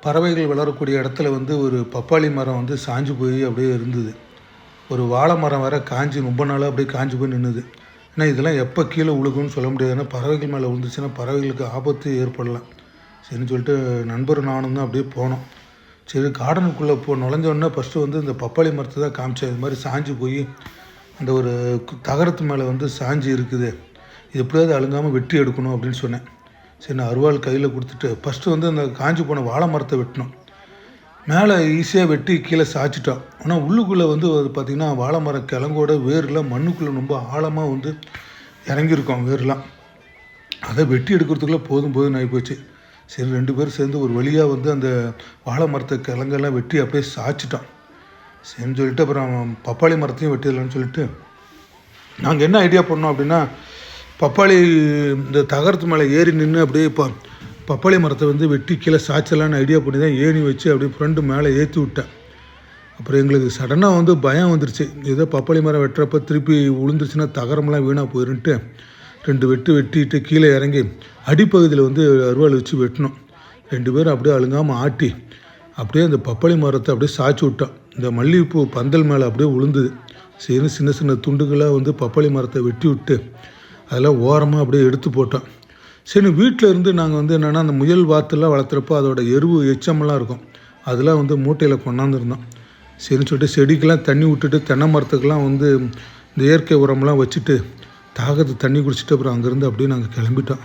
பறவைகள் வளரக்கூடிய இடத்துல வந்து ஒரு பப்பாளி மரம் வந்து சாஞ்சு போய் அப்படியே இருந்தது. ஒரு வாழை மரம் வேற காஞ்சு ரொம்ப நாளாக அப்படியே காஞ்சு போய் நின்றுது. ஏன்னா இதெல்லாம் எப்போ கீழே விழுகும்னு சொல்ல முடியாது. ஏன்னா பறவைகள் மேலே விழுந்துச்சுன்னா பறவைகளுக்கு ஆபத்து ஏற்படலாம். சரின்னு சொல்லிட்டு நண்பர் நானும் தான் அப்படியே போனோம். சரி கார்டனுக்குள்ளே நுழைஞ்சோடனே ஃபஸ்ட்டு வந்து இந்த பப்பாளி மரத்தை தான் காமிச்சேன். இது மாதிரி சாஞ்சு போய் அந்த ஒரு தகரத்து மேலே வந்து சாஞ்சு இருக்குது, இது எப்படியாவது அழுங்காமல் வெட்டி எடுக்கணும் அப்படின்னு சொன்னேன். சரி நான் அருவாள் கையில் கொடுத்துட்டு ஃபஸ்ட்டு வந்து அந்த காஞ்சி போன வாழை மரத்தை வெட்டினோம். மேலே ஈஸியாக வெட்டி கீழே சாய்ச்சிட்டோம். ஆனால் உள்ளுக்குள்ளே வந்து அது பார்த்திங்கன்னா வாழை மரம் கிழங்கோட வேர்லாம் மண்ணுக்குள்ளே ரொம்ப ஆழமாக வந்து இறங்கியிருக்கோம் வேர்லாம். அதை வெட்டி எடுக்கிறதுக்குள்ளே போதும் போதும் ஆகிப்போச்சு. சரி 2 பேரும் சேர்ந்து ஒரு வழியாக வந்து அந்த வாழை மரத்தை கிழங்கெல்லாம் வெட்டி அப்படியே சாய்ச்சிட்டோம். சரின்னு சொல்லிட்டு அப்புறம் பப்பாளி மரத்தையும் வெட்டிடலான்னு சொல்லிட்டு நாங்கள் என்ன ஐடியா பண்ணோம் அப்படின்னா, பப்பாளி இந்த தகரத்து மேலே ஏறி நின்று அப்படியே பப்பாளி மரத்தை வந்து வெட்டி கீழே சாய்ச்சலான்னு ஐடியா பண்ணி தான் ஏணி வச்சு அப்படியே ஃப்ரெண்டு மேலே ஏற்றி விட்டேன். அப்புறம் எங்களுக்கு சடனாக வந்து பயம் வந்துருச்சு. ஏதோ பப்பாளி மரம் வெட்டுறப்ப திருப்பி விழுந்துருச்சுன்னா தகரமெல்லாம் வீணாக போயிருன்ட்டு 2 வெட்டிட்டு கீழே இறங்கி அடிப்பகுதியில் வந்து அருவாள் வச்சு வெட்டினோம். 2 பேரும் அப்படியே அழுங்காமல் ஆட்டி அப்படியே அந்த பப்பாளி மரத்தை அப்படியே சாய்ச்சி விட்டோம். இந்த மல்லிகைப்பூ பந்தல் மேலே அப்படியே விழுந்தது. சரி சின்ன சின்ன துண்டுகளாக வந்து பப்பாளி மரத்தை வெட்டி விட்டு அதெல்லாம் ஓரமாக அப்படியே எடுத்து போட்டோம். சரி வீட்டில் இருந்து நாங்கள் வந்து என்னென்னா அந்த முயல் வாத்துலாம் வளர்த்துறப்போ அதோட எருவு எச்சமெல்லாம் இருக்கும், அதெல்லாம் வந்து மூட்டையில் கொண்டாந்துருந்தோம். சரின்னு சொல்லிட்டு செடிக்கெல்லாம் தண்ணி விட்டுட்டு தென்னை மரத்துக்கெல்லாம் வந்து இந்த இயற்கை உரமெல்லாம் வச்சுட்டு தாகத்தை தண்ணி குடிச்சிட்டு அப்புறம் அங்கேருந்து அப்படியே நாங்கள் கிளம்பிட்டோம்.